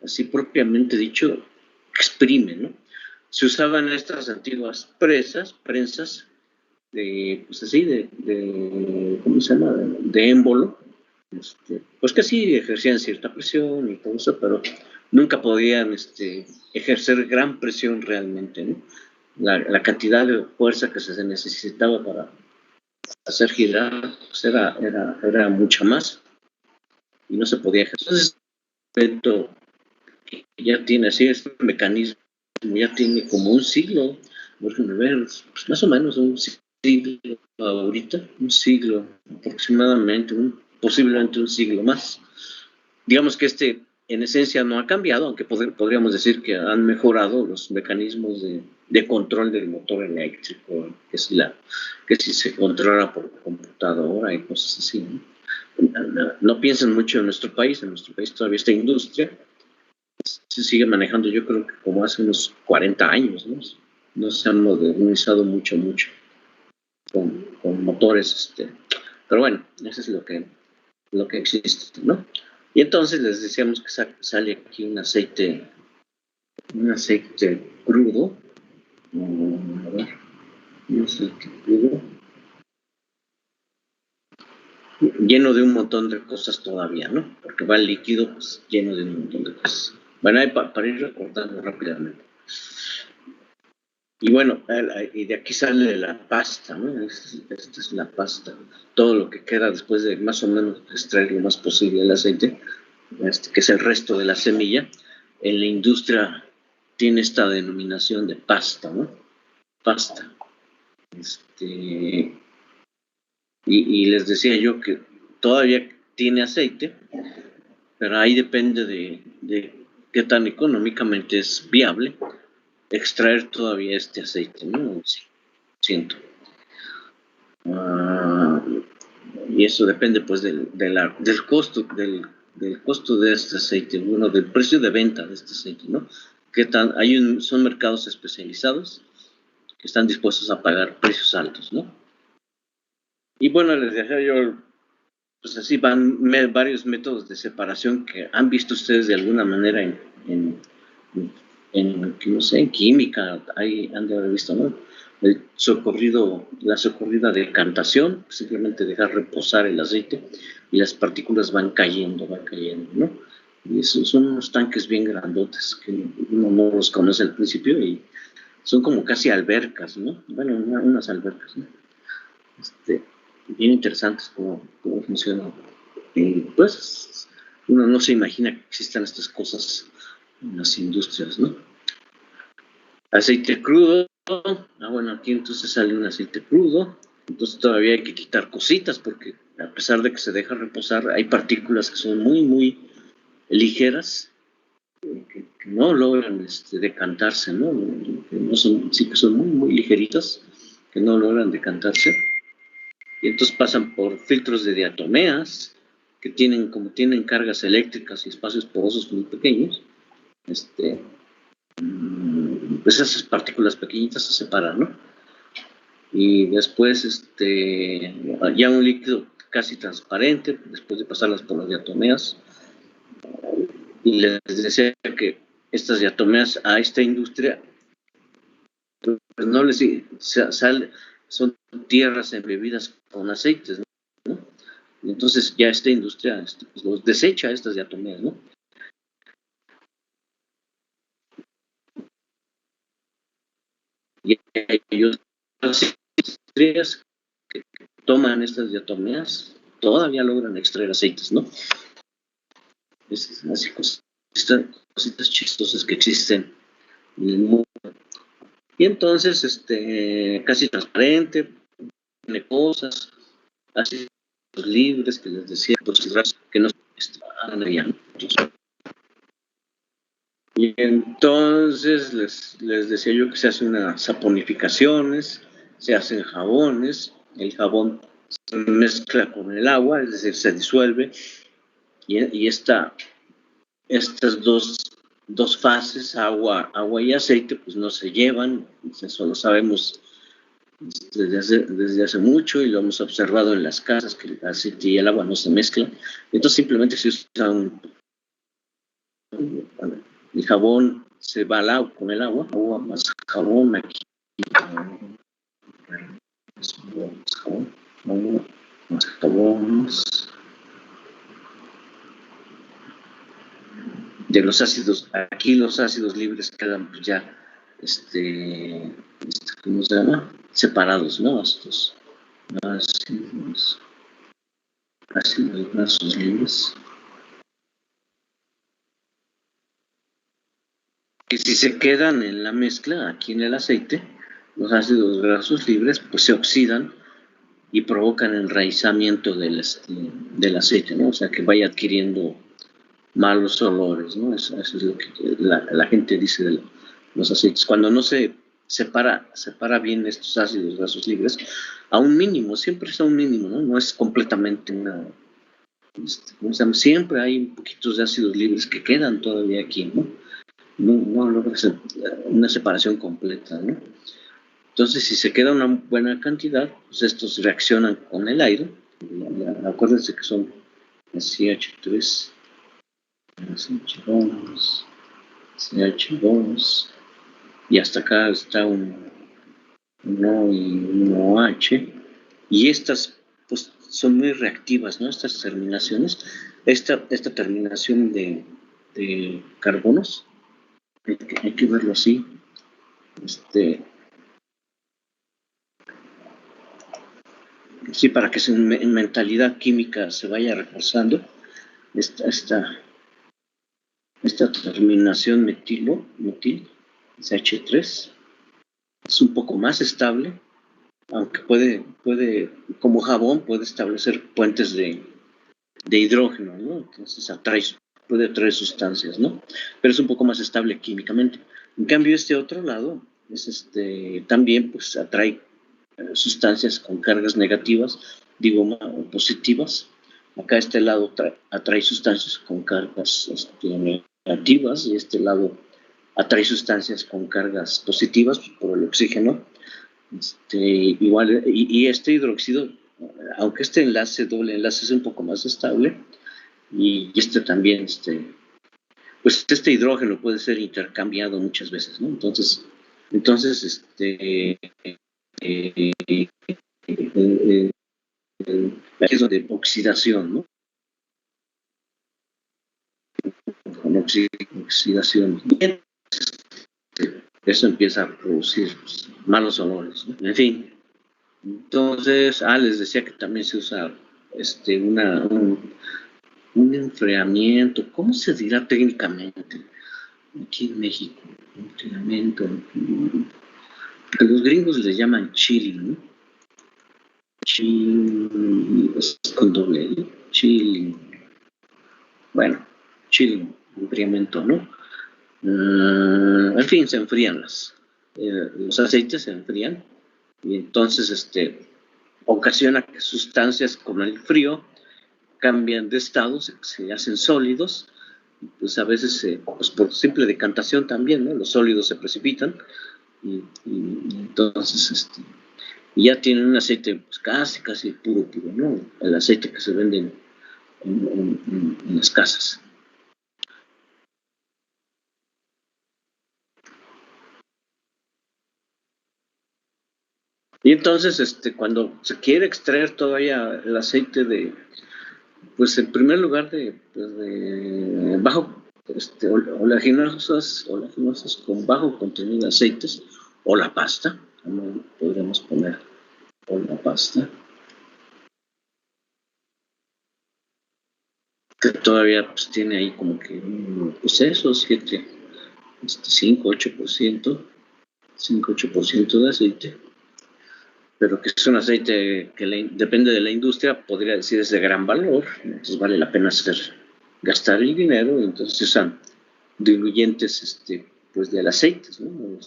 así propiamente dicho, exprime, ¿no? Se usaban estas antiguas prensas pues así, ¿cómo se llama? De émbolo, pues que sí ejercían cierta presión y todo eso, pero nunca podían ejercer gran presión realmente, ¿no? La cantidad de fuerza que se necesitaba para hacer girar pues era mucha más y no se podía ejercer. Entonces, ya tiene así este mecanismo, ya tiene como un siglo, déjenme ver, pues más o menos un siglo ahorita, un siglo aproximadamente, posiblemente un siglo más. Digamos que en esencia no ha cambiado, aunque podríamos decir que han mejorado los mecanismos de control del motor eléctrico, que si se controla por computadora y cosas así, ¿no? No piensen mucho en nuestro país todavía esta industria se sigue manejando, yo creo que como hace unos 40 años, ¿no? No se han modernizado mucho con motores, pero bueno, eso es lo que existe, ¿no? Y entonces les decíamos que sale aquí un aceite crudo, a ver, un aceite crudo, lleno de un montón de cosas todavía, ¿no? Porque va el líquido pues, lleno de un montón de cosas. Bueno, ahí para ir recordando rápidamente. Y bueno, y de aquí sale la pasta, ¿no? Esta es la pasta. Todo lo que queda después de más o menos extraer lo más posible el aceite, que es el resto de la semilla, en la industria tiene esta denominación de pasta, ¿no? Pasta. Y les decía yo que todavía tiene aceite, pero ahí depende de qué tan económicamente es viable extraer todavía este aceite, ¿no? Sí, siento. Y eso depende pues del costo del costo de este aceite, bueno, del precio de venta de este aceite, ¿no? Son mercados especializados que están dispuestos a pagar precios altos, ¿no? Y bueno, les decía yo, pues así van varios métodos de separación que han visto ustedes de alguna manera no sé, en química, ahí han de haber visto, ¿no? La socorrida de decantación, simplemente dejar reposar el aceite y las partículas van cayendo, ¿no? Y esos son unos tanques bien grandotes que uno no los conoce al principio y son como casi albercas, ¿no? Bueno, unas albercas, ¿no? Bien interesantes cómo funcionan. Y pues uno no se imagina que existan estas cosas en las industrias, ¿no? Aceite crudo. Bueno, aquí entonces sale un aceite crudo. Entonces todavía hay que quitar cositas porque a pesar de que se deja reposar, hay partículas que son muy, muy ligeras que no logran decantarse, ¿no? Sí que son muy, muy ligeritas, que no logran decantarse. Y entonces pasan por filtros de diatomeas, que como tienen cargas eléctricas y espacios porosos muy pequeños, pues esas partículas pequeñitas se separan, ¿no? Y después ya un líquido casi transparente, después de pasarlas por las diatomeas, y les decía que estas diatomeas a esta industria, pues no les son tierras embebidas con aceites, ¿no? Entonces ya esta industria pues los desecha estas diatomeas, ¿no? Y hay otras industrias que toman estas diatomeas, todavía logran extraer aceites, ¿no? Es así cositas chistosas que existen en el mundo. Y entonces, casi transparente, tiene cosas, así libres que les decía, pues que no estaban. Y entonces les decía yo que se hacen unas saponificaciones, se hacen jabones, el jabón se mezcla con el agua, es decir, se disuelve, y estas dos fases, agua y aceite, pues no se llevan, eso lo sabemos desde hace mucho y lo hemos observado en las casas, que el aceite y el agua no se mezclan, entonces simplemente se usa El jabón se va al agua, con el agua más jabón, aquí más jabón, agua, más jabón, de los ácidos, aquí los ácidos libres quedan pues ya, ¿cómo se llama? Separados, ¿no? Estos ácidos grasos libres. Que si se quedan en la mezcla, aquí en el aceite, los ácidos grasos libres pues se oxidan y provocan enraizamiento del aceite, ¿no? O sea, que vaya adquiriendo malos olores, ¿no? Eso es lo que la gente dice de los aceites. Cuando no se separa bien estos ácidos grasos libres, a un mínimo, siempre es a un mínimo, ¿no? No es completamente nada. ¿Cómo se llama? Siempre hay poquitos de ácidos libres que quedan todavía aquí, ¿no? No logras una separación completa, ¿no? Entonces, si se queda una buena cantidad, pues estos reaccionan con el aire. Acuérdense que son CH3, CH2, CH2, y hasta acá está un O y un OH, y estas pues son muy reactivas, ¿no? Estas terminaciones, esta terminación de carbonos, hay que verlo así, sí, para que su mentalidad química se vaya reforzando, esta terminación metil, CH3, es un poco más estable, aunque como jabón, puede establecer puentes de hidrógeno, ¿no? Entonces puede atraer sustancias, ¿no? Pero es un poco más estable químicamente. En cambio, este otro lado también pues atrae sustancias con cargas negativas, digo positivas. Acá este lado atrae sustancias con cargas negativas y este lado atrae sustancias con cargas positivas por el oxígeno. Igual, y este hidróxido, aunque este doble enlace es un poco más estable, y este también, pues este hidrógeno puede ser intercambiado muchas veces, ¿no? Entonces aquí es donde oxidación, ¿no? Con oxidación. Eso empieza a producir pues, malos olores, ¿no? En fin. Entonces, les decía que también se usa un enfriamiento. ¿Cómo se dirá técnicamente? Aquí en México, enfriamiento. A los gringos les llaman chilling, ¿no? Chilling, es con doble L, chilling. Bueno, chilling, enfriamiento, ¿no? En fin, se enfrían los aceites, se enfrían y entonces ocasiona que sustancias con el frío cambian de estado, se hacen sólidos, pues a veces pues por simple decantación también, ¿no? Los sólidos se precipitan y entonces ya tienen un aceite pues, casi puro, ¿no? El aceite que se vende en las casas. Y entonces, cuando se quiere extraer todavía el aceite pues en primer lugar de bajo, oleaginosas con bajo contenido de aceites, o la pasta, como podríamos poner, o la pasta, que todavía pues tiene ahí como que, pues eso, 5-8%, 5-8% de aceite, pero que es un aceite que depende de la industria, podría decir es de gran valor, entonces vale la pena gastar el dinero, y entonces se usan diluyentes pues del aceite, ¿no?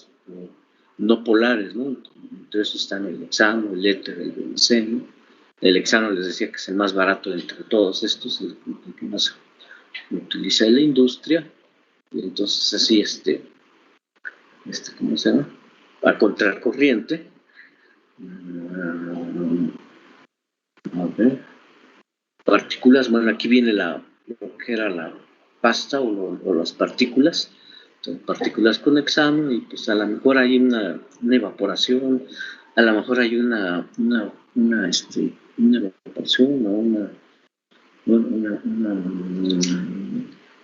No polares, ¿no? Entonces están el hexano, el éter, el benceno. El hexano les decía que es el más barato entre todos estos, el que más utiliza en la industria, y entonces así ¿cómo se llama? A contracorriente. A ver, partículas, bueno, aquí viene lo que era la pasta o las partículas, partículas con hexano, y pues a lo mejor hay una evaporación, a lo mejor hay una evaporación o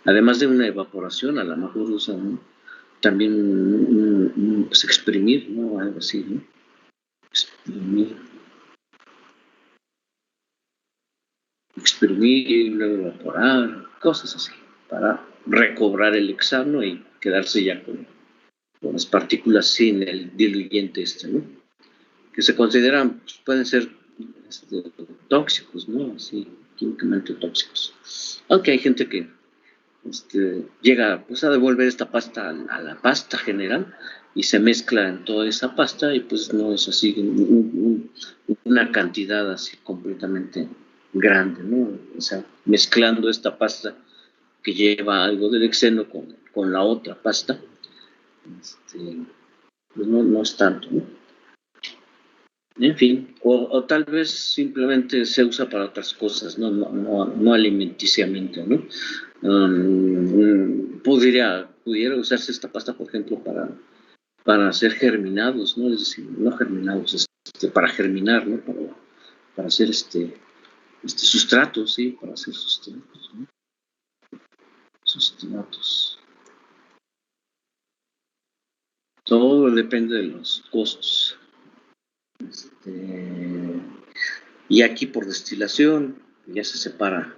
además de una evaporación, a lo mejor usan también pues exprimir, ¿no? Algo así, ¿no? Exprimir y luego evaporar, cosas así, para recobrar el hexano y quedarse ya con las partículas sin el diluyente ¿no? Que se consideran, pues, pueden ser tóxicos, ¿no? Así, químicamente tóxicos. Aunque hay gente que llega pues, a devolver esta pasta a la pasta general y se mezcla en toda esa pasta, y pues no es así una cantidad así completamente grande, ¿no? O sea, mezclando esta pasta que lleva algo del hexeno con la otra pasta, pues no es tanto, ¿no? En fin, o tal vez simplemente se usa para otras cosas, no alimenticiamente, ¿no? Pudiera usarse esta pasta, por ejemplo, para hacer germinados, ¿no? Es decir, no germinados, para germinar, ¿no? Para hacer sustratos, sí, para hacer sustratos, ¿no? Sustratos. Todo depende de los costos. Y aquí por destilación ya se separa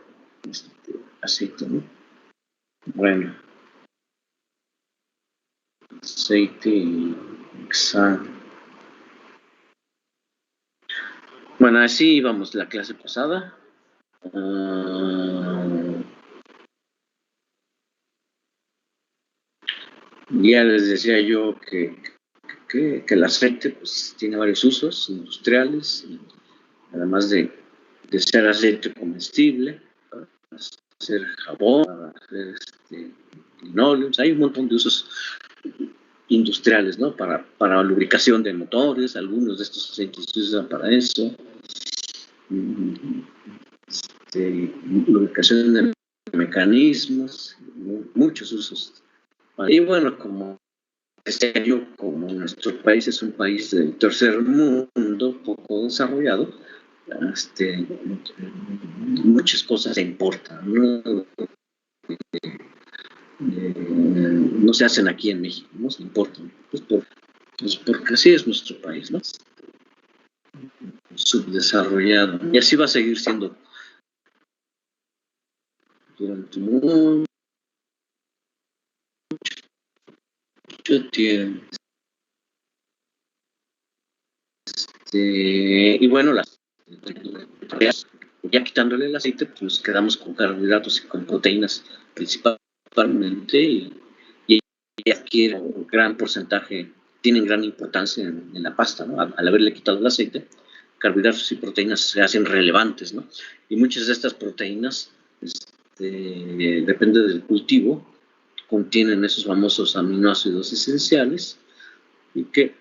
aceite, ¿no? Bueno, aceite y hexano. Bueno, así íbamos la clase pasada. Ya les decía yo que el aceite pues, tiene varios usos industriales, además de ser aceite comestible, para hacer jabón, para hacer linóleos. Hay un montón de usos industriales, ¿no? Para lubricación de motores, algunos de estos aceites se usan para eso. Lubricación de mecanismos, muchos usos. Y bueno, como decía yo, como nuestro país es un país del tercer mundo, poco desarrollado, muchas cosas se importan, ¿no? No se hacen aquí en México, no se importan, pues porque así es nuestro país, ¿no? Subdesarrollado. Y así va a seguir siendo durante mucho tiempo. Y bueno, ya quitándole el aceite, pues quedamos con carbohidratos y con proteínas principalmente, y adquiere un gran porcentaje, tienen gran importancia en la pasta, ¿no? Al haberle quitado el aceite, carbohidratos y proteínas se hacen relevantes, ¿no? Y muchas de estas proteínas, depende del cultivo, contienen esos famosos aminoácidos esenciales y que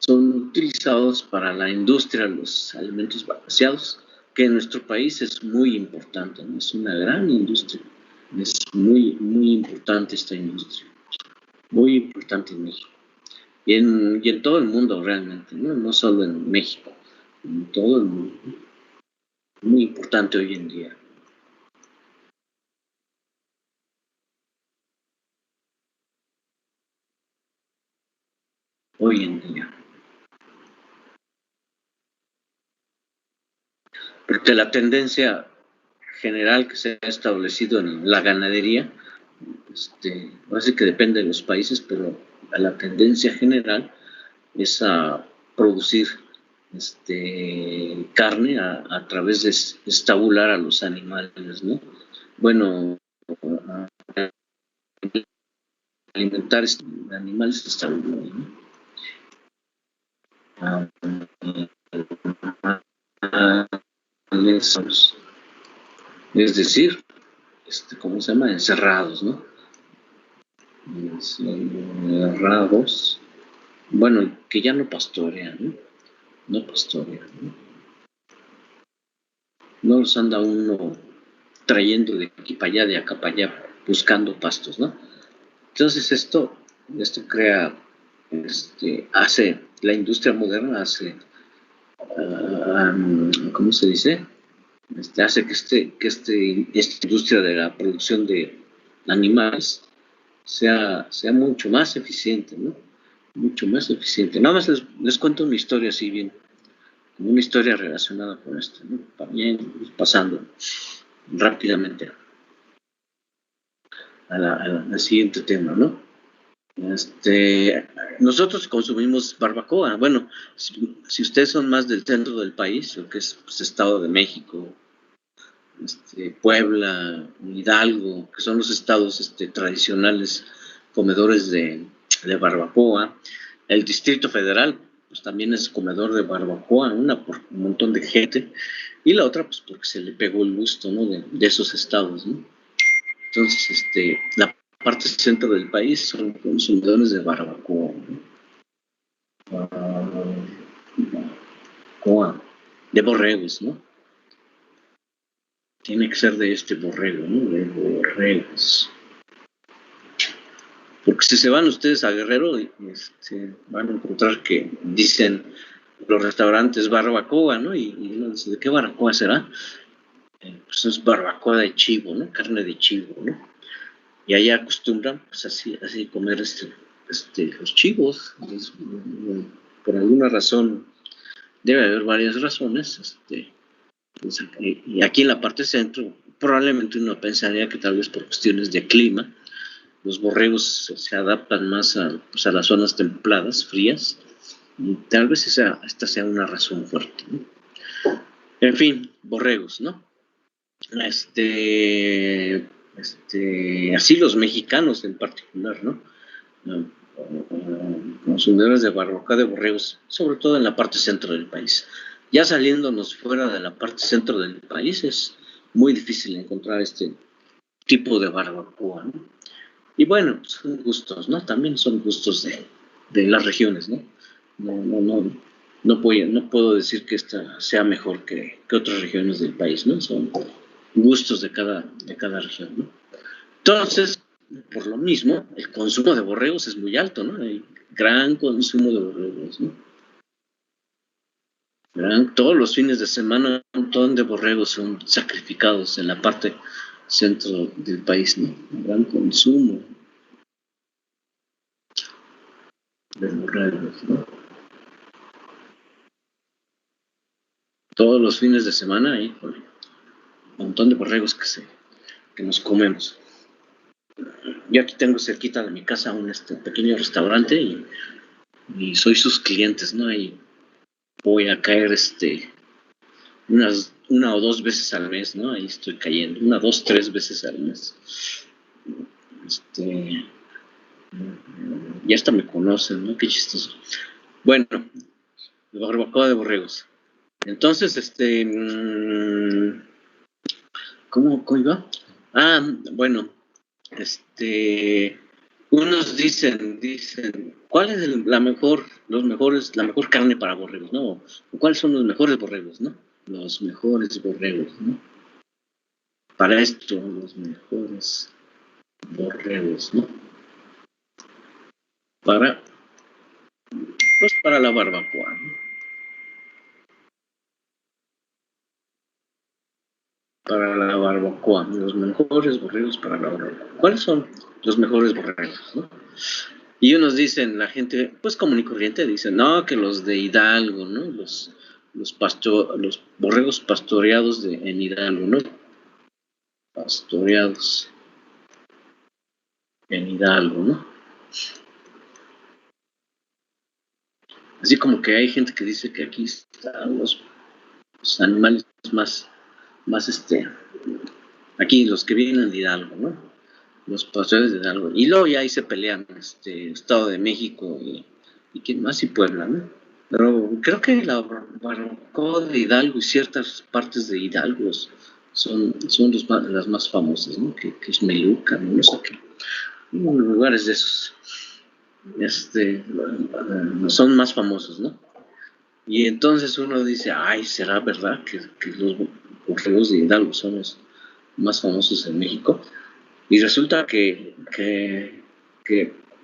son utilizados para la industria, los alimentos balanceados, que en nuestro país es muy importante, ¿no? Es una gran industria, es muy, muy importante esta industria, muy importante en México y en todo el mundo realmente, no solo en México, en todo el mundo, muy importante hoy en día. Hoy en día. Porque la general que se ha establecido en la ganadería, parece que depende de los países, pero la tendencia general es a producir carne a través de estabular a los animales, ¿no? Bueno, alimentar animales estabulados, ¿no? Es decir, ¿cómo se llama? Encerrados, ¿no? Encerrados. Bueno, que ya no pastorean, ¿no? No pastorean, ¿no? No los anda uno trayendo de aquí para allá, de acá para allá, buscando pastos, ¿no? Entonces esto crea, hace, la industria moderna hace, ¿cómo se dice? Hace que esta industria de la producción de animales sea mucho más eficiente, ¿no? Mucho más eficiente. Nada más les cuento una historia así bien, como una historia relacionada con esto, ¿no? También pasando rápidamente al siguiente tema, ¿no? Nosotros consumimos barbacoa. Bueno, si ustedes son más del centro del país, lo que es pues, Estado de México, Puebla, Hidalgo, que son los estados tradicionales comedores de barbacoa. El Distrito Federal, pues también es comedor de barbacoa, una por un montón de gente, y la otra, pues porque se le pegó el gusto, ¿no? De esos estados, ¿no? Entonces, la parte centro del país son consumidores de barbacoa, ¿no? Barbacoa, de borregos, ¿no? Tiene que ser de este borrego, ¿no? De borregos. Porque si se van ustedes a Guerrero, van a encontrar que dicen los restaurantes barbacoa, ¿no? Y uno dice, ¿de qué barbacoa será? Pues es barbacoa de chivo, ¿no? Carne de chivo, ¿no? Y allá acostumbran, pues así comer los chivos. Por alguna razón, debe haber varias razones, pues, y aquí en la parte centro, probablemente uno pensaría que tal vez por cuestiones de clima, los borregos se adaptan más pues a las zonas templadas, frías, y tal vez esta sea una razón fuerte, ¿no? En fin, borregos, ¿no? Así los mexicanos en particular, ¿no? Consumidores de barbacoa de borregos, sobre todo en la parte centro del país. Ya saliéndonos fuera de la parte centro del país es muy difícil encontrar este tipo de barbacoa, ¿no? Y bueno, son gustos, ¿no? También son gustos de las regiones, ¿no? No puedo decir que esta sea mejor que otras regiones del país, ¿no? Son gustos de cada región, ¿no? Entonces, por lo mismo, el consumo de borregos es muy alto, ¿no? Hay gran consumo de borregos, ¿no? Todos los fines de semana un montón de borregos son sacrificados en la parte centro del país, ¿no? Gran consumo de borregos, ¿no? Todos los fines de semana hay un montón de borregos que nos comemos. Yo aquí tengo cerquita de mi casa un pequeño restaurante y soy sus clientes, ¿no? Y voy a caer una o dos veces al mes, ¿no? Ahí estoy cayendo, 1, 2, 3 veces al mes. Ya hasta me conocen, ¿no? Qué chistoso. Bueno, barbacoa de borregos. Entonces, ¿cómo iba? Bueno, unos dicen, ¿cuál es la mejor carne para borregos, no? ¿Cuáles son los mejores borregos, no? Los mejores borregos, ¿no? Para esto, los mejores borregos, ¿no? Para la barbacoa, ¿no? Para la barbacoa, los mejores borregos para la barbacoa. ¿Cuáles son los mejores borregos, no? Y unos dicen, la gente, pues común y corriente, dicen, no, que los de Hidalgo, ¿no? Los borregos pastoreados en Hidalgo, ¿no? Pastoreados en Hidalgo, ¿no? Así como que hay gente que dice que aquí están los animales más, aquí los que vienen de Hidalgo, ¿no? Los pastores de Hidalgo. Y luego ya ahí se pelean, Estado de México y quién más y Puebla, ¿no? Pero creo que la barbacoa de Hidalgo y ciertas partes de Hidalgo son las más famosas, ¿no? Que es Meluca, no sé qué. Lugares de esos son más famosos, ¿no? Y entonces uno dice, ay, ¿será verdad que los borregos de Hidalgo son más famosos en México. Y resulta que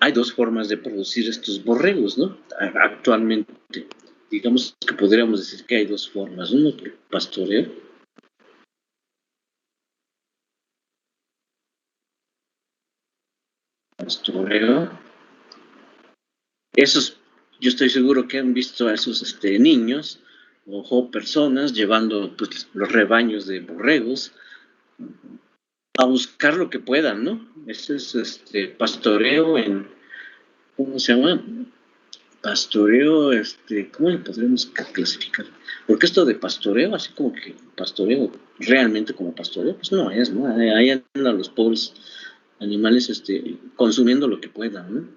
hay dos formas de producir estos borregos, ¿no? Actualmente, digamos que podríamos decir que hay dos formas. Uno por pastoreo. Pastoreo. Esos, yo estoy seguro que han visto a esos niños o personas llevando pues, los rebaños de borregos a buscar lo que puedan, ¿no? Ese es pastoreo en, ¿cómo se llama? Pastoreo, ¿cómo le podríamos clasificar? Porque esto de pastoreo, así como que pastoreo, realmente como pastoreo, pues no es, ¿no? Ahí andan los pobres animales, consumiendo lo que puedan, ¿no?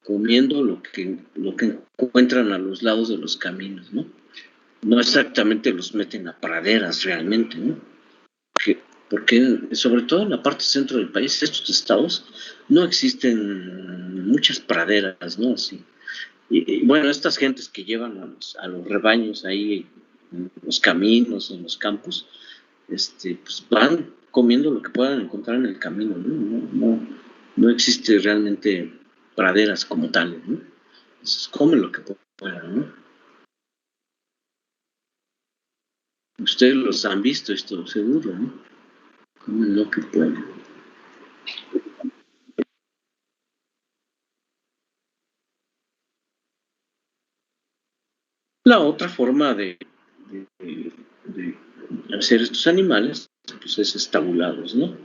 Comiendo lo que encuentran a los lados de los caminos, ¿no? No exactamente los meten a praderas realmente, ¿no? Porque sobre todo en la parte centro del país, estos estados, no existen muchas praderas, ¿no? Así. Y bueno, estas gentes que llevan a los rebaños ahí en los caminos, en los campos, pues van comiendo lo que puedan encontrar en el camino, ¿no? No existe realmente praderas como tales, ¿no? Entonces, comen lo que puedan, ¿no? Ustedes los han visto, esto seguro, ¿no? Comen lo que pueden. La otra forma de hacer estos animales, pues es estabulados, ¿no?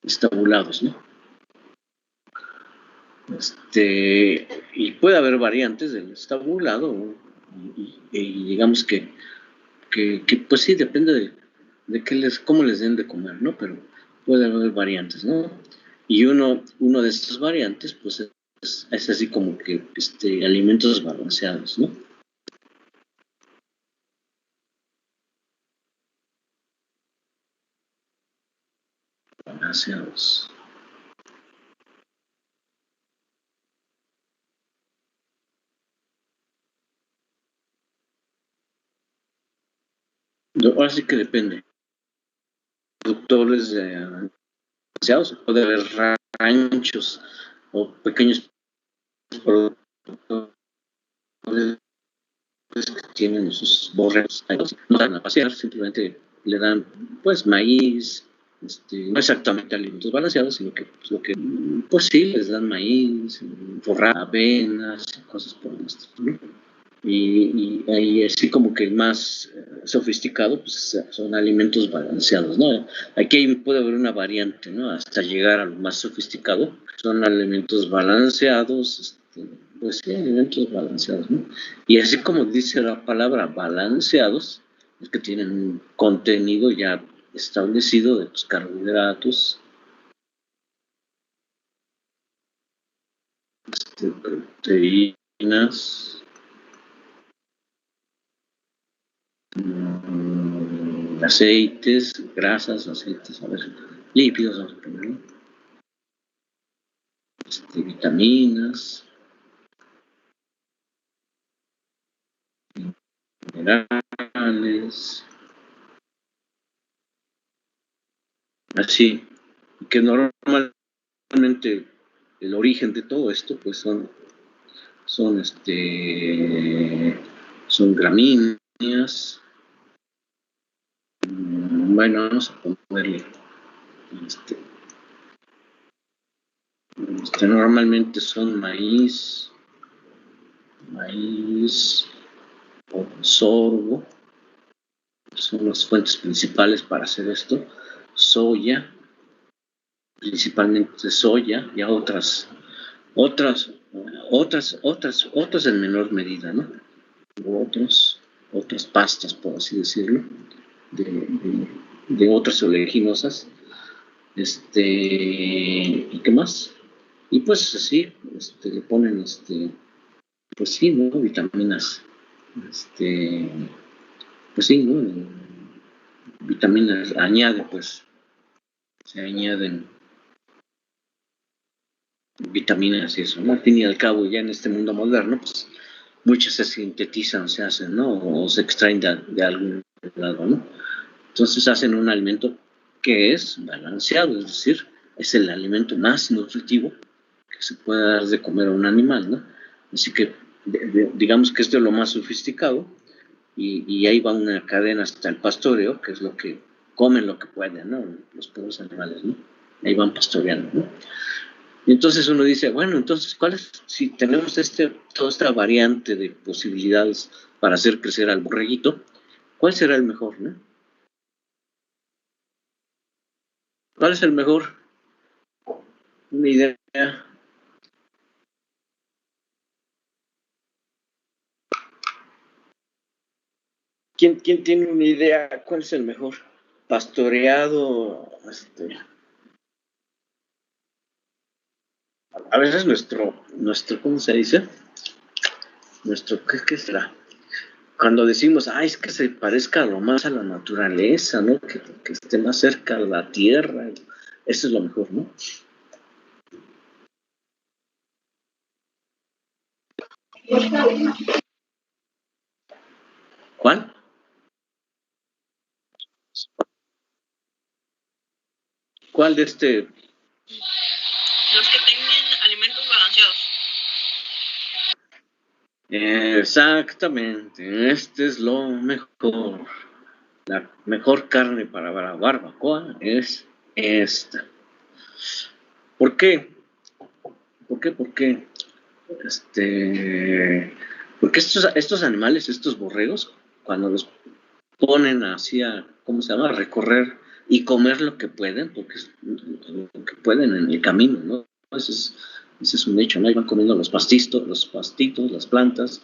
Estabulados, ¿no? Y puede haber variantes del estabulado y digamos que, pues sí, depende de cómo les den de comer, ¿no? Pero puede haber variantes, ¿no? Y uno de estas variantes, pues es así como que alimentos balanceados, ¿no? Balanceados. Ahora sí que depende. Productores balanceados, puede haber ranchos o pequeños productores que tienen sus borregos, no dan a pasear, simplemente le dan pues maíz, no exactamente alimentos balanceados, sino que pues, lo que pues sí les dan maíz, forraje, avenas, cosas por el estilo, ¿no? Y ahí así como que el más sofisticado pues son alimentos balanceados, ¿no? Aquí puede haber una variante, ¿no? Hasta llegar a lo más sofisticado, son alimentos balanceados, pues sí, alimentos balanceados, ¿no? Y así como dice la palabra balanceados, es que tienen un contenido ya establecido de los carbohidratos, proteínas, aceites, grasas, aceites, a ver, lípidos, vamos a ponerlo, vitaminas, minerales, así, que normalmente el origen de todo esto, pues son, son gramíneas, bueno, vamos a ponerle, este, normalmente son maíz o sorgo, son las fuentes principales para hacer esto, soya, principalmente soya, y a otras, otras en menor medida, ¿no? Otras pastas, por así decirlo, de otras oleaginosas, ¿y qué más? Y pues así, le ponen, pues sí, ¿no? Vitaminas, este, pues sí, ¿no? Vitaminas, añade, pues, se añaden vitaminas y eso, ¿no? Al fin y al cabo, ya en este mundo moderno, pues muchas se sintetizan, se hacen, ¿no? O se extraen de algún lado, ¿no? Entonces hacen un alimento que es balanceado, es decir, es el alimento más nutritivo que se puede dar de comer a un animal, ¿no? Así que digamos que esto es lo más sofisticado y ahí va una cadena hasta el pastoreo, que es lo que comen lo que pueden, ¿no? Los pobres animales, ¿no? Ahí van pastoreando, ¿no? Y entonces uno dice, bueno, entonces, ¿cuál es? Si tenemos toda esta variante de posibilidades para hacer crecer al borreguito, ¿cuál será el mejor, no? ¿Cuál es el mejor? Una idea. ¿Quién tiene una idea? ¿Cuál es el mejor? Pastoreado, a veces ¿cómo se dice? ¿Qué será? Cuando decimos, es que se parezca lo más a la naturaleza, ¿no? Que esté más cerca de la tierra, eso es lo mejor, ¿no? ¿Cuál? ¿Cuál de Los que tengan alimentos balanceados. Exactamente, este es lo mejor. La mejor carne para la barbacoa es esta. ¿Por qué? ¿Por qué? Porque estos animales, estos borregos, cuando los ponen así ¿cómo se llama? A recorrer y comer lo que pueden, porque es lo que pueden en el camino, ¿no? Ese es un hecho, ¿no? Ahí van comiendo los pastitos, las plantas,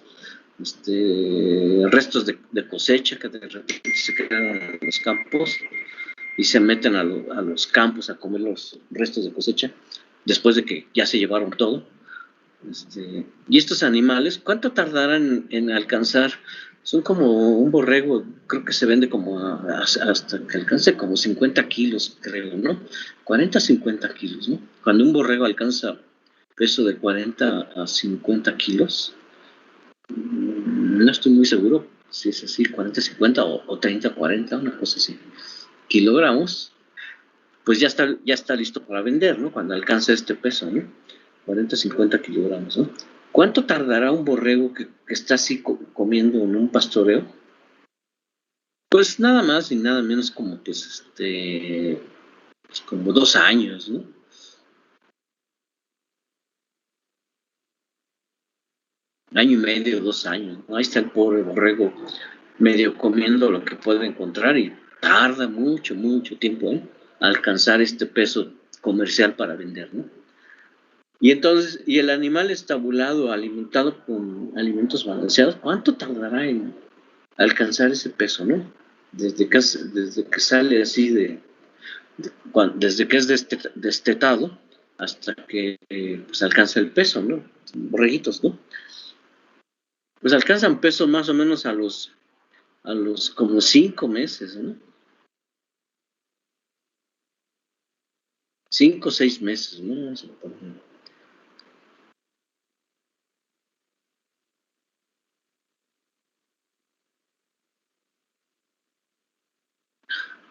restos de cosecha que de repente se quedan en los campos y se meten a los campos a comer los restos de cosecha después de que ya se llevaron todo. Y estos animales, ¿cuánto tardarán en alcanzar? Son como un borrego, creo que se vende como hasta que alcance como 50 kilos, creo, ¿no? 40 a 50 kilos, ¿no? Cuando un borrego alcanza peso de 40 a 50 kilos, no estoy muy seguro si es así, 40 a 50 o 30 a 40, una cosa así, kilogramos, pues ya está listo para vender, ¿no? Cuando alcanza este peso, ¿no? 40, 50 kilogramos, ¿no? ¿Cuánto tardará un borrego que está así comiendo en un pastoreo? Pues nada más y nada menos como, pues como 2 años, ¿no? Año y medio, 2 años, ¿no? Ahí está el pobre borrego medio comiendo lo que puede encontrar y tarda mucho, mucho tiempo, ¿eh? Alcanzar este peso comercial para vender, ¿no? Y entonces, y el animal estabulado, alimentado con alimentos balanceados, ¿cuánto tardará en alcanzar ese peso, no? Desde que sale así desde que es destetado hasta que pues alcanza el peso, ¿no? Borreguitos, ¿no? Pues alcanzan peso más o menos a los como 5 meses, ¿no? 5 o 6 meses, ¿no?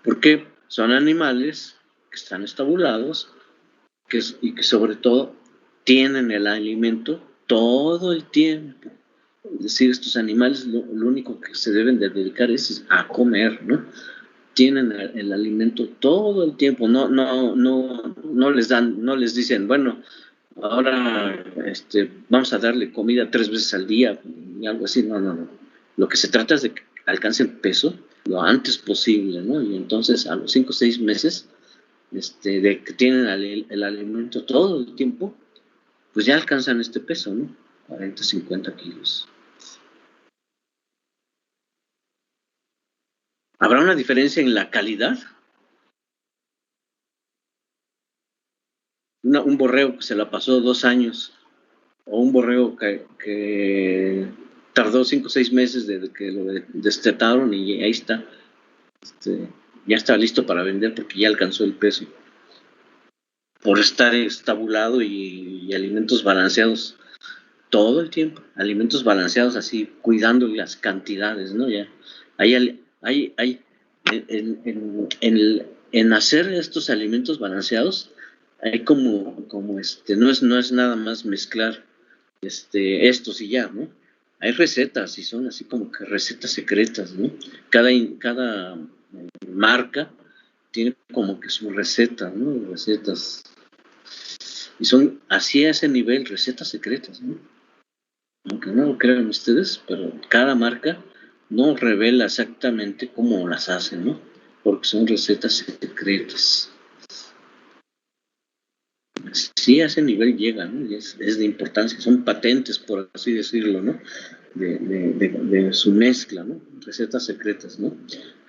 Porque son animales que están estabulados y que sobre todo tienen el alimento todo el tiempo. Es decir, estos animales lo único que se deben de dedicar es a comer, ¿no? Tienen el alimento todo el tiempo, no les dicen, bueno, ahora vamos a darle comida 3 veces al día y algo así, no. Lo que se trata es de que alcancen peso lo antes posible, ¿no? Y entonces a los 5 o 6 meses de que tienen el alimento todo el tiempo, pues ya alcanzan este peso, ¿no? 40, 50 kilos. ¿Habrá una diferencia en la calidad? Un borrego que se la pasó 2 años o un borrego que tardó 5 o 6 meses desde que lo destetaron y ahí está, ya está listo para vender porque ya alcanzó el peso. por estar estabulado y alimentos balanceados todo el tiempo, alimentos balanceados así, cuidando las cantidades, ¿no? Ya, hay en hacer estos alimentos balanceados, hay no es nada más mezclar estos y ya, ¿no? Hay recetas y son así como que recetas secretas, ¿no? Cada marca tiene como que su receta, ¿no? Recetas. Y son así a ese nivel, recetas secretas, ¿no? Aunque no lo crean ustedes, pero cada marca no revela exactamente cómo las hace, ¿no? Porque son recetas secretas. Sí, a ese nivel llegan, ¿no? Es de importancia, son patentes, por así decirlo, ¿no? De su mezcla, ¿no? Recetas secretas, ¿no?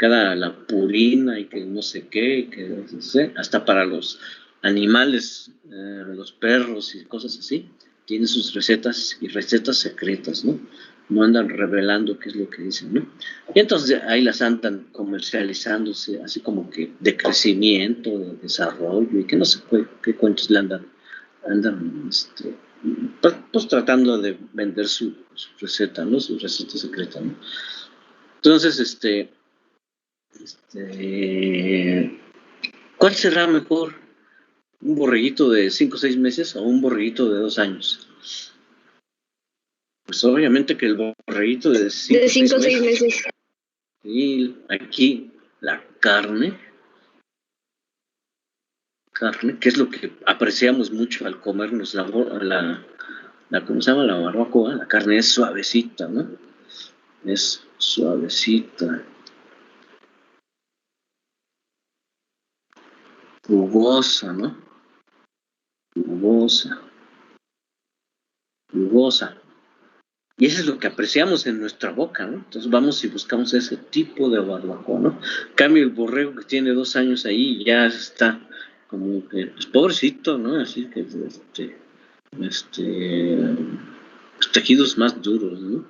La purina y que no sé qué, que no sé, hasta para los animales, los perros y cosas así, tienen sus recetas y recetas secretas, ¿no? No andan revelando qué es lo que dicen, ¿no? Y entonces ahí las andan comercializándose, así como que de crecimiento, de desarrollo, y que no sé qué cuentos le andan pues tratando de vender su receta, ¿no? Su receta secreta, ¿no? Entonces, ¿cuál será mejor? ¿Un borreguito de 5 o 6 meses o un borreguito de 2 años? Pues obviamente que el borreguito de 5 o 6 meses. Y aquí la carne, que es lo que apreciamos mucho al comernos ¿cómo se llama? La barbacoa, la carne es suavecita, ¿no? Es suavecita, jugosa, ¿no? Jugosa, jugosa. Y eso es lo que apreciamos en nuestra boca, ¿no? Entonces vamos y buscamos ese tipo de barbacoa, ¿no? En cambio, el borrego que tiene 2 años ahí ya está como que, pues pobrecito, ¿no? Así que, los tejidos más duros, ¿no?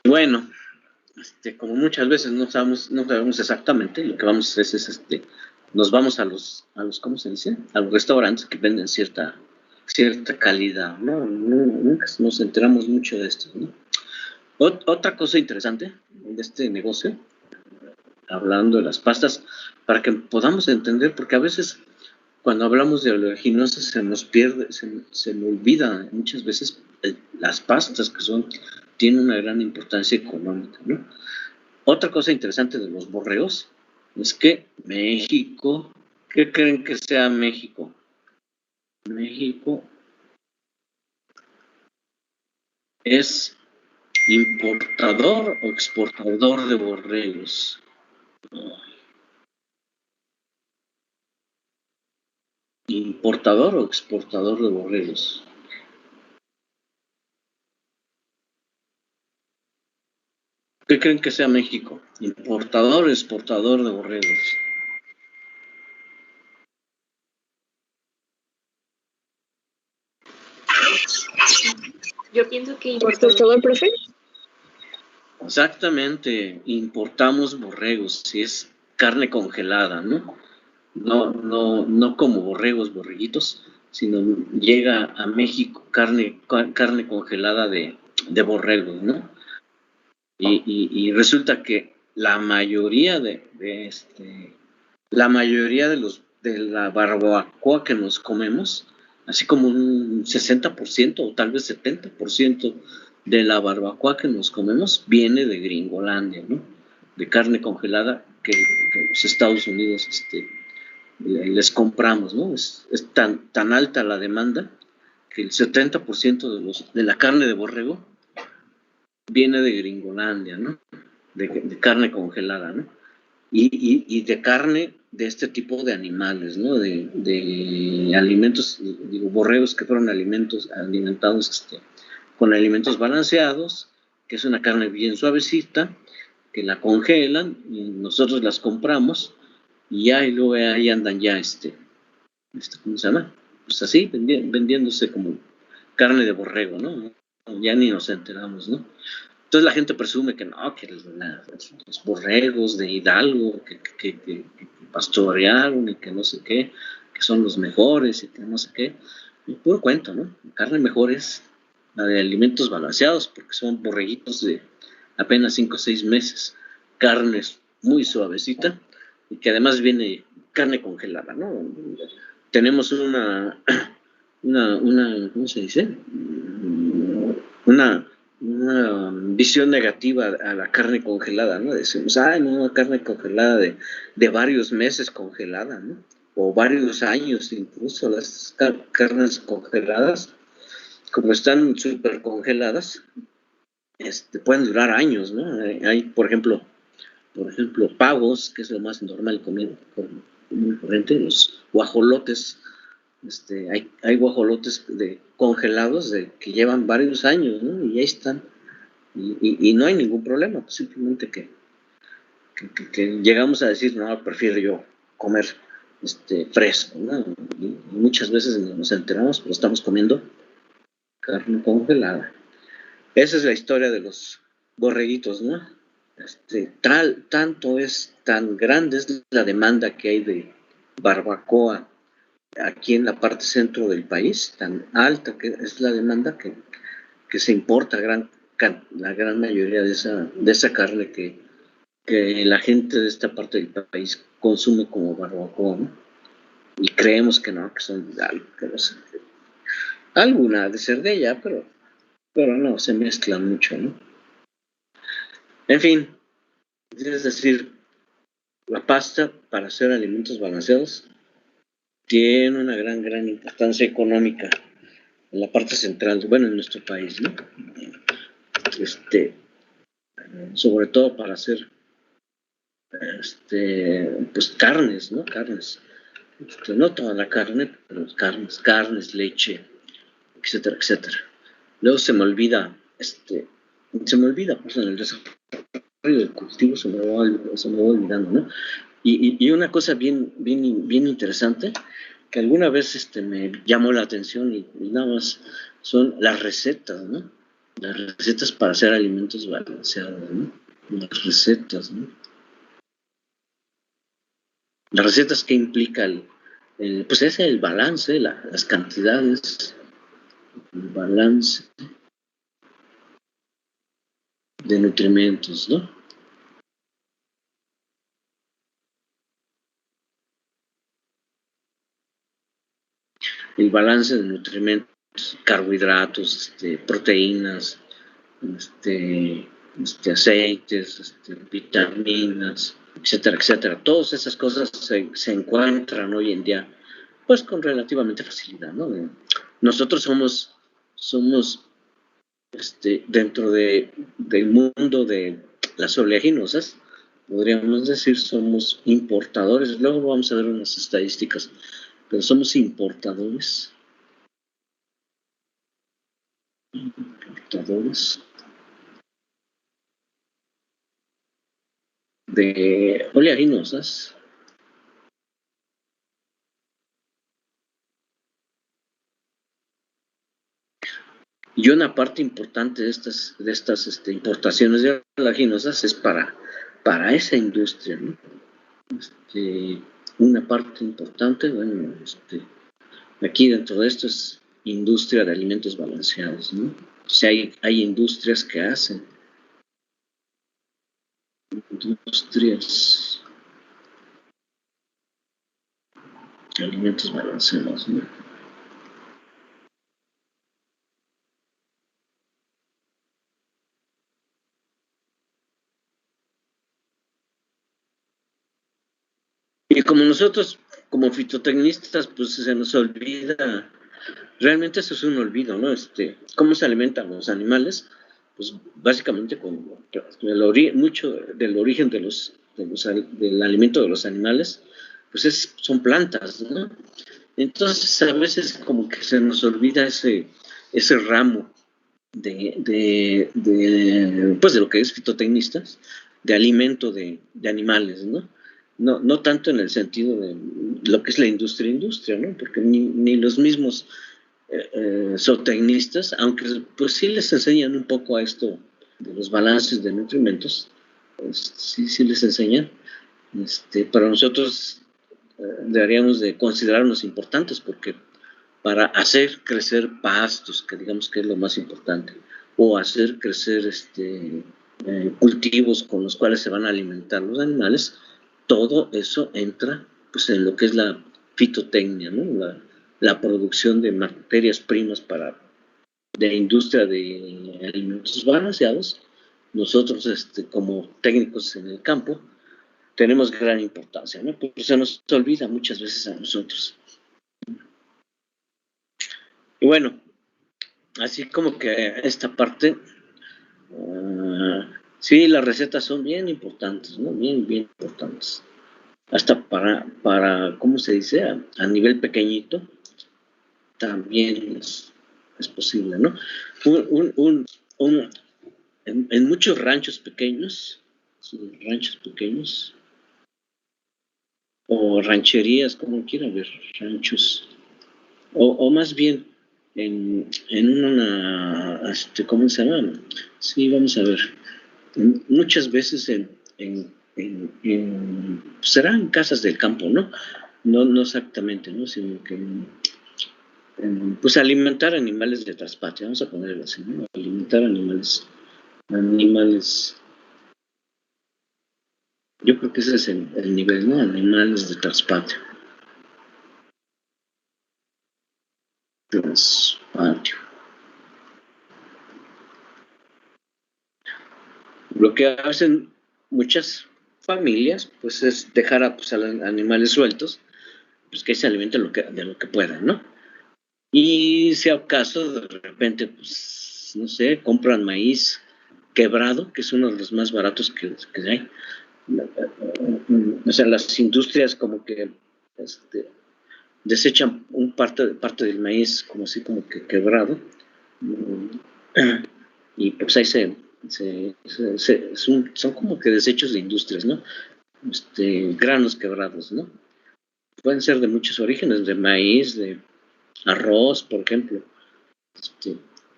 Bueno, como muchas veces no sabemos exactamente, lo que vamos a hacer es nos vamos a los, ¿cómo se dice? A los restaurantes que venden cierta calidad, ¿no? Nunca nos enteramos mucho de esto, ¿no? Otra cosa interesante de este negocio, hablando de las pastas, para que podamos entender, porque a veces cuando hablamos de oleaginosa se nos pierde, se me olvida muchas veces las pastas tienen una gran importancia económica, ¿no? Otra cosa interesante de los borreos es que México, ¿qué creen que sea México? México es importador o exportador de borregos. Importador o exportador de borregos. ¿Qué creen que sea México? Importador o exportador de borregos. Yo pienso que importador, profe. Exactamente, importamos borregos, si es carne congelada, ¿no? No como borreguitos, sino llega a México carne congelada de borregos, ¿no? Y resulta que la mayoría de la barbacoa que nos comemos, así como un 60% o tal vez 70% de la barbacoa que nos comemos viene de Gringolandia, ¿no? De carne congelada que los Estados Unidos les compramos, ¿no? Es tan alta la demanda que el 70% de la carne de borrego viene de Gringolandia, ¿no? De carne congelada, ¿no? Y de carne de este tipo de animales, ¿no? De alimentos, digo, borregos que fueron alimentados con alimentos balanceados, que es una carne bien suavecita, que la congelan y nosotros las compramos y ya y luego ahí andan ya ¿cómo se llama? Pues así, vendiéndose como carne de borrego, ¿no? ya ni nos enteramos, ¿no? Entonces la gente presume que no, que los borregos de Hidalgo que pastorearon y que no sé qué, que son los mejores y que no sé qué. Y puro cuento, ¿no? La carne mejor es la de alimentos balanceados, porque son borreguitos de apenas 5 o 6 meses, carnes muy suavecita y que además viene carne congelada, ¿no? Tenemos ¿cómo se dice? Una visión negativa a la carne congelada, ¿no? Decimos, no, carne congelada de varios meses congelada, ¿no? O varios años incluso, las carnes congeladas, como están súper congeladas, pueden durar años, ¿no? Hay, por ejemplo, pavos, que es lo más normal comer, muy corriente, los guajolotes. Hay guajolotes congelados que llevan varios años, ¿no? Y ahí están. Y no hay ningún problema, pues simplemente que llegamos a decir, no, prefiero yo comer fresco, ¿no? Y muchas veces nos enteramos, pero estamos comiendo carne congelada. Esa es la historia de los borreguitos, ¿no? Tanto es, tan grande es la demanda que hay de barbacoa aquí en la parte centro del país, tan alta que es la demanda que se importa la gran mayoría de esa carne que la gente de esta parte del país consume como barbacoa, ¿no? Y creemos que no, que son que no sé, alguna de ser de ella, pero no, se mezclan mucho, ¿no? En fin, es decir, la pasta para hacer alimentos balanceados tiene una gran importancia económica en la parte central, bueno, en nuestro país, ¿no? Sobre todo para hacer pues carnes, ¿no? Carnes. No toda la carne, pero carnes, leche, etcétera, etcétera. Luego se me olvida, pues en el desarrollo del cultivo se me va olvidando, ¿no? Y una cosa bien interesante, que alguna vez me llamó la atención y nada más, son las recetas, ¿no? Las recetas para hacer alimentos balanceados, ¿no? Las recetas, ¿no? Las recetas que implica pues es el balance, las cantidades, el balance de nutrimentos, ¿no? El balance de nutrimentos, carbohidratos, proteínas, aceites, vitaminas, etcétera, etcétera. Todas esas cosas se encuentran hoy en día, pues con relativamente facilidad, ¿no? Nosotros somos dentro del mundo de las oleaginosas, podríamos decir, somos importadores. Luego vamos a ver unas estadísticas, pero somos importadores de oleaginosas. Y una parte importante de estas importaciones de oleaginosas es para esa industria, ¿no? Una parte importante, bueno, aquí dentro de esto es industria de alimentos balanceados, ¿no? O sea, hay industrias que hacen industrias de alimentos balanceados, ¿no? Y como nosotros, como fitotecnistas, pues se nos olvida, realmente eso es un olvido, ¿no? ¿Cómo se alimentan los animales? Pues básicamente mucho del origen del alimento de los animales, pues son plantas, ¿no? Entonces a veces como que se nos olvida ese ramo pues de lo que es fitotecnistas, de alimento de animales, ¿no? No tanto en el sentido de lo que es la industria, ¿no? Porque ni los mismos zootecnistas, aunque pues sí les enseñan un poco a esto de los balances de nutrimentos, pues, sí les enseñan. Para nosotros deberíamos de considerarnos importantes, porque para hacer crecer pastos, que digamos que es lo más importante, o hacer crecer cultivos con los cuales se van a alimentar los animales, todo eso entra pues en lo que es la fitotecnia, ¿no? La producción de materias primas de industria de alimentos balanceados. Nosotros, como técnicos en el campo, tenemos gran importancia, ¿no? Porque se nos olvida muchas veces a nosotros. Y bueno, así como que esta parte, sí, las recetas son bien importantes, ¿no? Bien importantes. Hasta para ¿cómo se dice? A nivel pequeñito, también es posible, ¿no? En muchos ranchos pequeños, o rancherías, como quiera ver, ranchos, o más bien en una, ¿cómo se llama? Sí, vamos a ver, muchas veces serán casas del campo, ¿no? No exactamente, ¿no? Sino que pues alimentar animales de traspatio, vamos a ponerlo así, ¿no? Alimentar animales, yo creo que ese es el nivel, ¿no? Animales de traspatio. Lo que hacen muchas familias, pues es dejar a los animales sueltos, pues que se alimenten de lo que puedan, ¿no? Y si acaso de repente, pues, no sé, compran maíz quebrado, que es uno de los más baratos que hay. O sea, las industrias como que desechan parte del maíz como así como que quebrado, y pues ahí son como que desechos de industrias, ¿no? Granos quebrados, ¿no? Pueden ser de muchos orígenes, de maíz, de arroz, por ejemplo.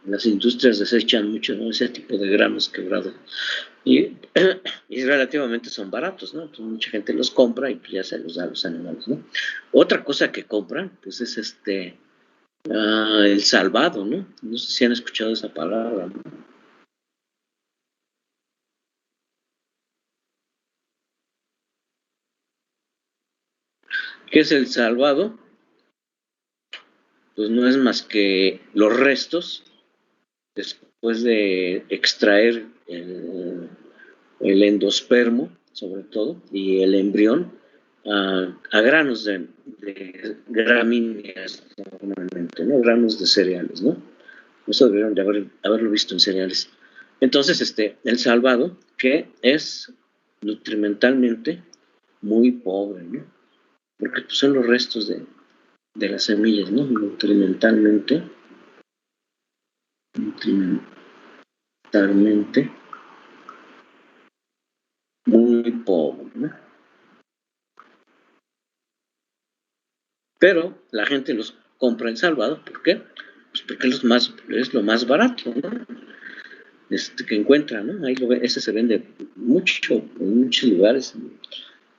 Las industrias desechan mucho, ¿no? Ese tipo de granos quebrados. Y relativamente son baratos, ¿no? Entonces mucha gente los compra y pues ya se los da a los animales, ¿no? Otra cosa que compran, pues es el salvado, ¿no? No sé si han escuchado esa palabra, ¿no? ¿Qué es el salvado? Pues no es más que los restos después de extraer el endospermo, sobre todo, y el embrión a granos de gramíneas, normalmente, ¿no? Granos de cereales, ¿no? Eso debieron de haberlo visto en cereales. Entonces, el salvado, que es nutrimentalmente muy pobre, ¿no? Porque pues, son los restos de las semillas, ¿no? Nutrimentalmente muy pobre, ¿no? Pero la gente los compra en salvado, ¿por qué? Pues porque es lo más barato, ¿no? Que encuentra, ¿no? Ese se vende mucho, en muchos lugares,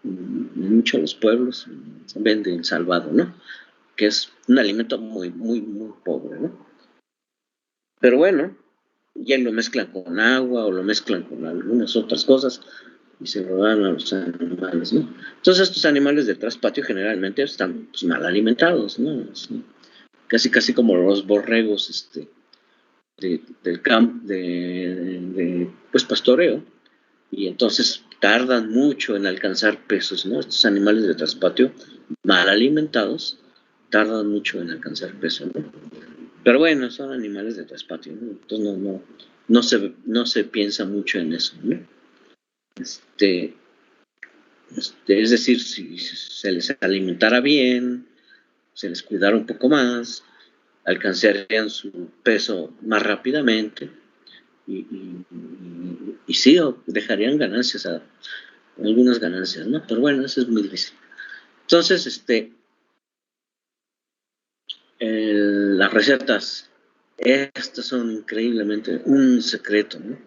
en muchos de los pueblos, se vende en salvado, ¿no? Que es un alimento muy, muy, muy pobre, ¿no? Pero bueno, ya lo mezclan con agua o lo mezclan con algunas otras cosas y se lo dan a los animales, ¿no? Entonces estos animales de traspatio generalmente están pues, mal alimentados, ¿no? Casi como los borregos del campo, pues pastoreo, y entonces tardan mucho en alcanzar pesos, ¿no? Estos animales de traspatio mal alimentados tardan mucho en alcanzar peso, ¿no? Pero bueno, son animales de traspatio, ¿no? Entonces no se piensa mucho en eso, ¿no? Es decir, si se les alimentara bien, se les cuidara un poco más, alcanzarían su peso más rápidamente y sí, dejarían ganancias, algunas ganancias, ¿no? Pero bueno, eso es muy difícil. Entonces, las recetas, estas son increíblemente un secreto, ¿no?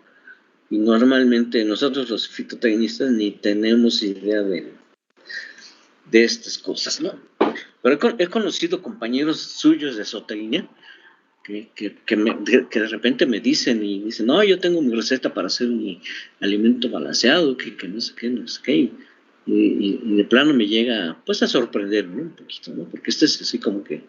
Y normalmente nosotros los fitotecnistas ni tenemos idea de estas cosas, ¿no? Pero he conocido compañeros suyos de zootecnia que de repente me dicen no, yo tengo mi receta para hacer mi alimento balanceado, que no sé qué, no sé qué. Y de plano me llega pues a sorprender, ¿no? Un poquito, ¿no? Porque este es así como que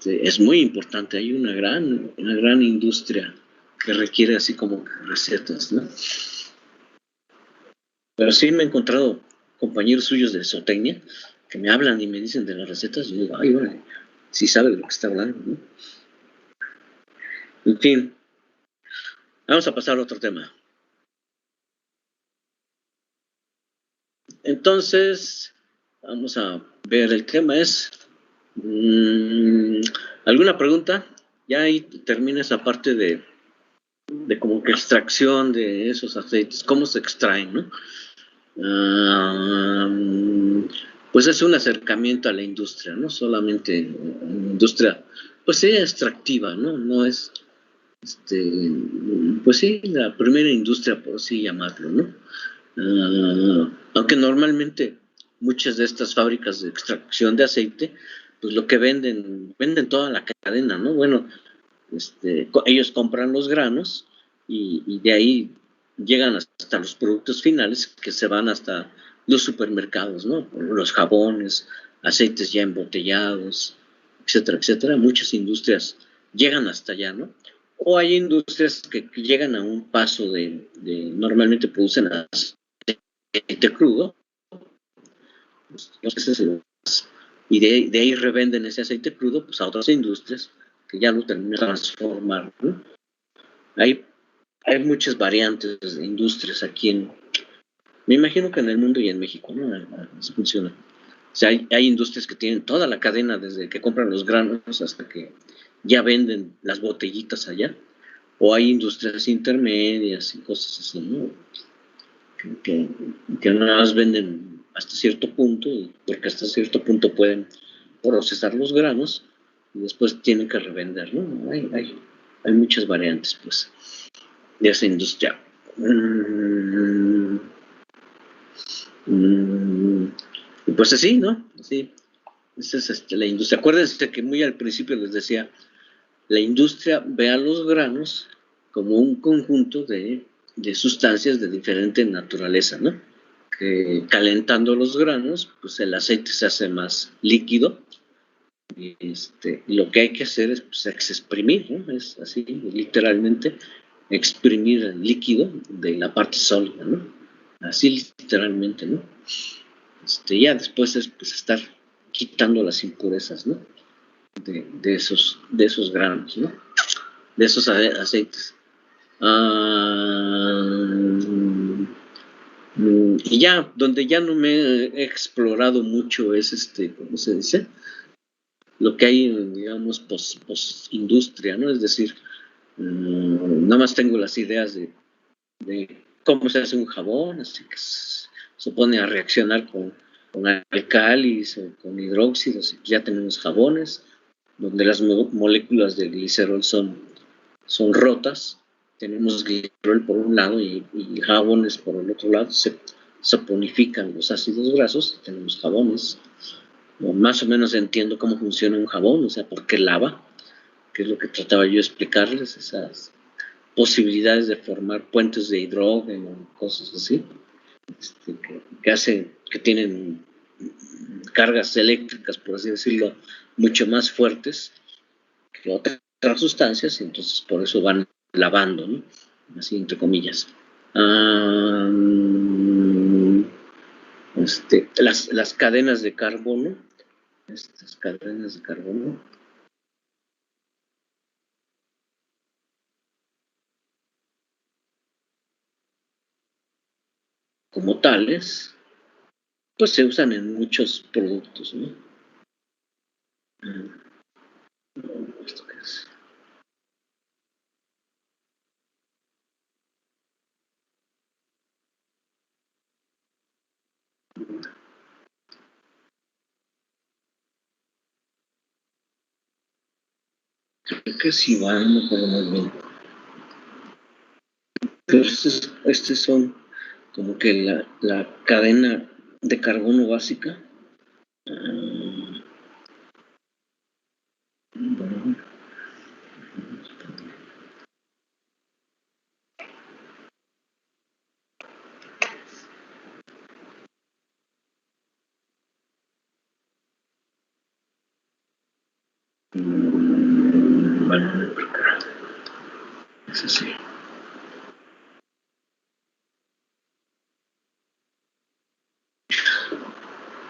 es muy importante. Hay una gran industria que requiere así como recetas, ¿no? Pero sí me he encontrado compañeros suyos de zootecnia que me hablan y me dicen de las recetas y yo digo, ay, bueno, sí sabe de lo que está hablando, ¿no? En fin, vamos a pasar a otro tema. Entonces, vamos a ver, el tema es, ¿alguna pregunta? Ya ahí termina esa parte de como que extracción de esos aceites, cómo se extraen, ¿no? Pues es un acercamiento a la industria, no solamente industria, pues sí, extractiva, ¿no? No es, pues sí, la primera industria, por así llamarlo, ¿no? Aunque normalmente muchas de estas fábricas de extracción de aceite, pues lo que venden toda la cadena, ¿no? Bueno, ellos compran los granos y de ahí llegan hasta los productos finales que se van hasta los supermercados, ¿no? Los jabones, aceites ya embotellados, etcétera, etcétera. Muchas industrias llegan hasta allá, ¿no? O hay industrias que llegan a un paso normalmente producen aceite crudo, y de ahí revenden ese aceite crudo pues, a otras industrias que ya lo terminan de transformar, ¿no? Hay muchas variantes de industrias aquí me imagino que en el mundo y en México, ¿no? Así funciona. O sea, hay industrias que tienen toda la cadena, desde que compran los granos hasta que ya venden las botellitas allá. O hay industrias intermedias y cosas así, ¿no? Que nada más venden hasta cierto punto, porque hasta cierto punto pueden procesar los granos y después tienen que revender, ¿no? Hay muchas variantes, pues, de esa industria. Y pues así, ¿no? Así, esa es la industria. Acuérdense que muy al principio les decía, la industria ve a los granos como un conjunto de sustancias de diferente naturaleza, ¿no? Que calentando los granos, pues el aceite se hace más líquido. Y lo que hay que hacer es pues, exprimir, ¿no? Es así, literalmente, exprimir el líquido de la parte sólida, ¿no? Así literalmente, ¿no? Ya después es pues, estar quitando las impurezas, ¿no? De esos granos, ¿no? De esos aceites. Y ya, donde ya no me he explorado mucho es ¿cómo se dice? Lo que hay, digamos, post-industria, ¿no? Es decir, nada más tengo las ideas de cómo se hace un jabón, así que se pone a reaccionar con alcalis o con hidróxidos, y ya tenemos jabones, donde las moléculas de glicerol son rotas, tenemos glicerol por un lado y jabones por el otro lado, se saponifican los ácidos grasos, tenemos jabones, o más o menos entiendo cómo funciona un jabón, o sea, por qué lava, que es lo que trataba yo de explicarles, esas posibilidades de formar puentes de hidrógeno, cosas así, que tienen cargas eléctricas, por así decirlo, mucho más fuertes que otras sustancias, y entonces por eso van lavando, ¿no? Así entre comillas. Las cadenas de carbono, estas cadenas de carbono, como tales, pues se usan en muchos productos, ¿no? ¿Esto qué es? Creo que sí va, no me acuerdo muy bien. Pero estos son como que la cadena de carbono básica. Bueno, vale, es así.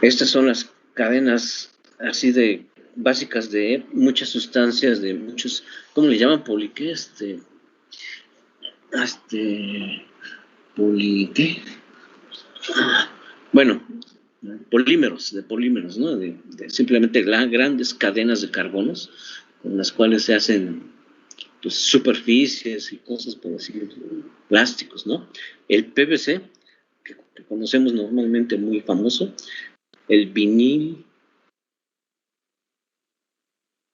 Estas son las cadenas así de básicas de muchas sustancias, de muchos, ¿cómo le llaman? ¿Qué? ¿Qué? Bueno, de polímeros, ¿no? De simplemente grandes cadenas de carbonos con las cuales se hacen pues, superficies y cosas por decir, plásticos, ¿no? El PVC, que conocemos normalmente muy famoso, el vinil,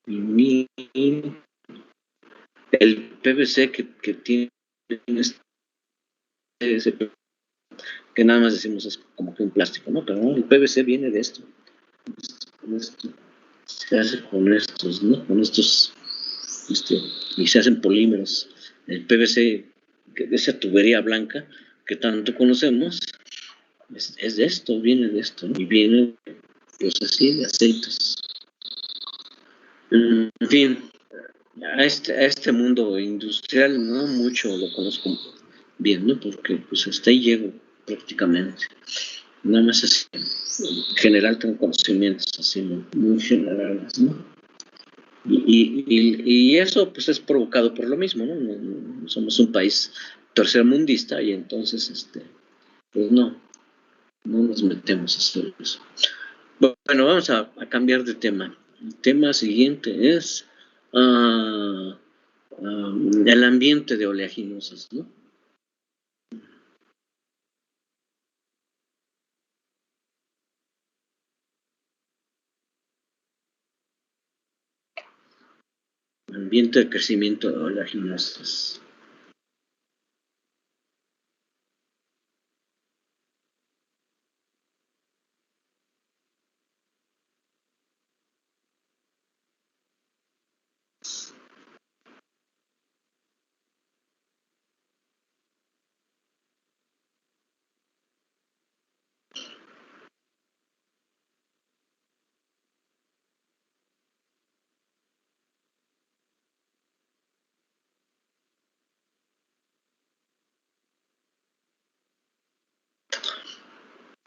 el PVC que tiene ese, que nada más decimos es como que un plástico, ¿no? Pero no, el PVC viene de esto. Se hace con estos, ¿no? Con estos, y se hacen polímeros. El PVC, de esa tubería blanca que tanto conocemos, es de esto, viene de esto, ¿no? Y viene, pues así, de aceites. En fin, a este mundo industrial no mucho lo conozco bien, ¿no? Porque pues hasta ahí llego prácticamente. Nada más así, en general tengo conocimientos así muy generales, ¿no? Y eso pues es provocado por lo mismo, ¿no? Somos un país tercermundista y entonces, pues no nos metemos a hacer eso. Bueno, vamos a cambiar de tema. El tema siguiente es el ambiente de oleaginosas, ¿no? Ambiente de crecimiento de oleaginosas.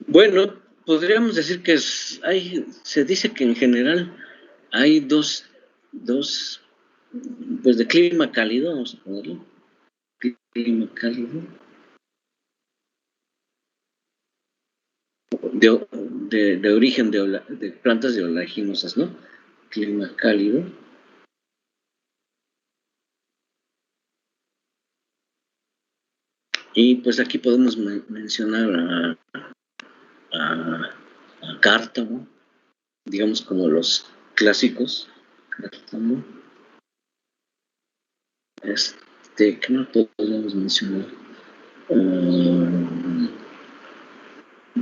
Bueno, podríamos decir que se dice que en general hay dos, pues de clima cálido, vamos a ponerlo, clima cálido, de origen de plantas de oleaginosas, ¿no? Clima cálido. Y pues aquí podemos mencionar a Cártamo, digamos como los clásicos. Cártamo. ¿Qué más podemos mencionar?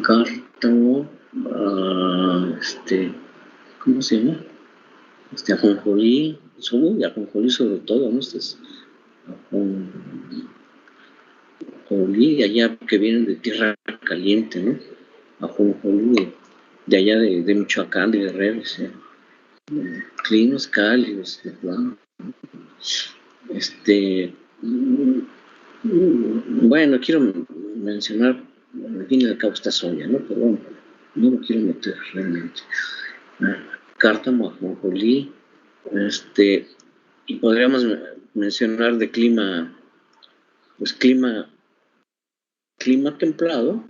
Cártamo, ¿cómo se llama? Ajonjolí, ajonjolí sobre todo, ¿no? Ajonjolí, allá que vienen de tierra caliente, ¿no? Ajonjolí de allá de Michoacán, de Guerrero, ¿sí? Climas cálidos, de plano. Bueno, quiero mencionar, al fin y al cabo está soya, ¿no? Pero bueno, no lo quiero meter realmente. Cártamo, ajonjolí, y podríamos mencionar de clima, pues clima templado,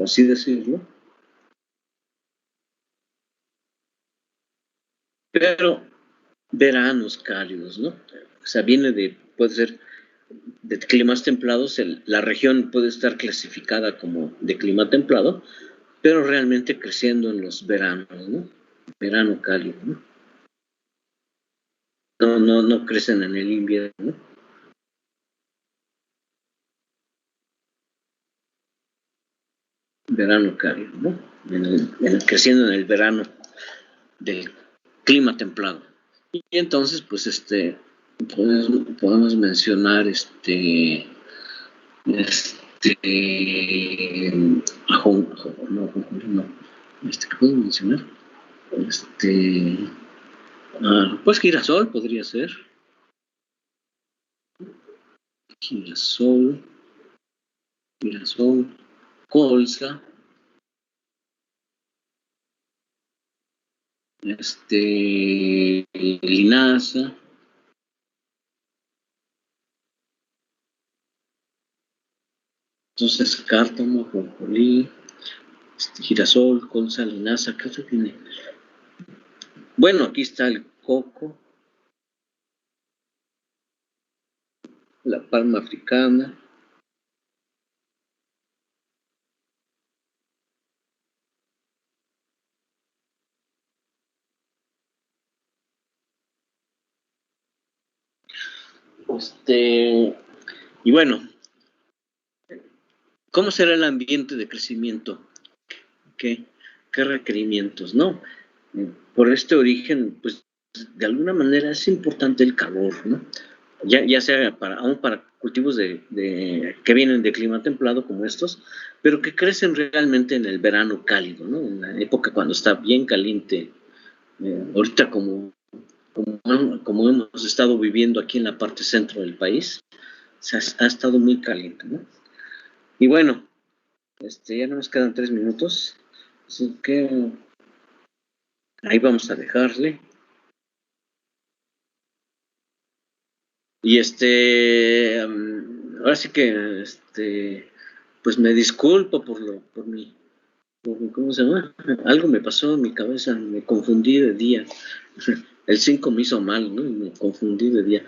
así decirlo, pero veranos cálidos, ¿no? O sea, puede ser de climas templados, la región puede estar clasificada como de clima templado, pero realmente creciendo en los veranos, ¿no? Verano cálido, ¿no? no crecen en el invierno. Verano cálido, ¿no? Creciendo en el verano del clima templado. Y entonces, pues, podemos mencionar ¿qué puedo mencionar? Pues girasol podría ser. Girasol, colza, linaza, entonces cártamo, jonjolí, girasol, colza, linaza, ¿qué otro tiene? Bueno, aquí está el coco, la palma africana, y bueno, ¿cómo será el ambiente de crecimiento? ¿Qué requerimientos, no? Por este origen, pues de alguna manera es importante el calor, ¿no? Ya sea aún para cultivos que vienen de clima templado como estos, pero que crecen realmente en el verano cálido, ¿no? En la época cuando está bien caliente. Ahorita como hemos estado viviendo aquí en la parte centro del país, ha estado muy caliente, ¿no? Y bueno, ya no nos quedan 3 minutos, así que ahí vamos a dejarle. Y ahora sí que, pues me disculpo ¿cómo se llama? Algo me pasó en mi cabeza, me confundí de día. El 5 me hizo mal, ¿no? Y me confundí de día.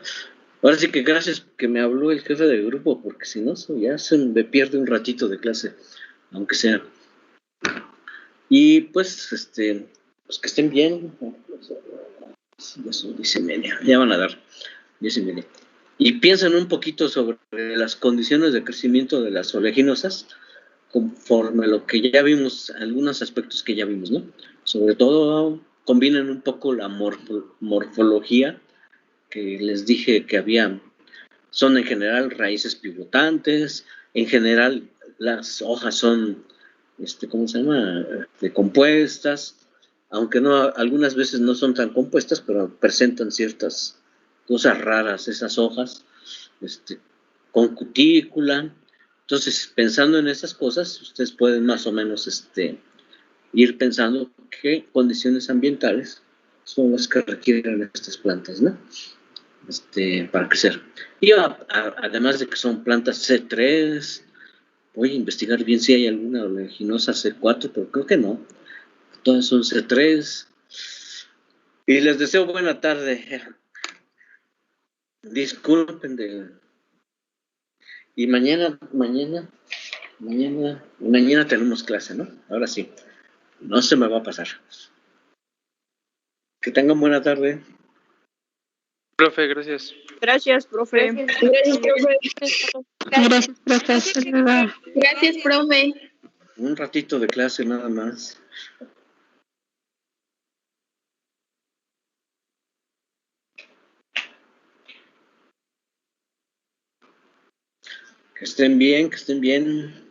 Ahora sí que gracias que me habló el jefe del grupo, porque si no, ya se me pierde un ratito de clase, aunque sea. Y pues, pues que estén bien. Ya son 10:30, ya van a dar 10:30. Y piensen un poquito sobre las condiciones de crecimiento de las oleaginosas, conforme lo que ya vimos, algunos aspectos que ya vimos, ¿no? Sobre todo, combinen un poco la morfología, que les dije que son en general raíces pivotantes, en general las hojas son, ¿cómo se llama? Compuestas, aunque no, algunas veces no son tan compuestas, pero presentan ciertas cosas raras esas hojas, con cutícula. Entonces, pensando en esas cosas, ustedes pueden más o menos ir pensando qué condiciones ambientales son las que requieren estas plantas, ¿no? Para crecer. Y además de que son plantas C3, voy a investigar bien si hay alguna oleaginosa C4, pero creo que no. Todas son C3. Y les deseo buena tarde. Disculpen Y mañana tenemos clase, ¿no? Ahora sí. No se me va a pasar. Que tengan buena tarde. Profe, gracias. Gracias, profe. Gracias, profe. Gracias, profe. Gracias, profe. Un ratito de clase nada más. Que estén bien, que estén bien.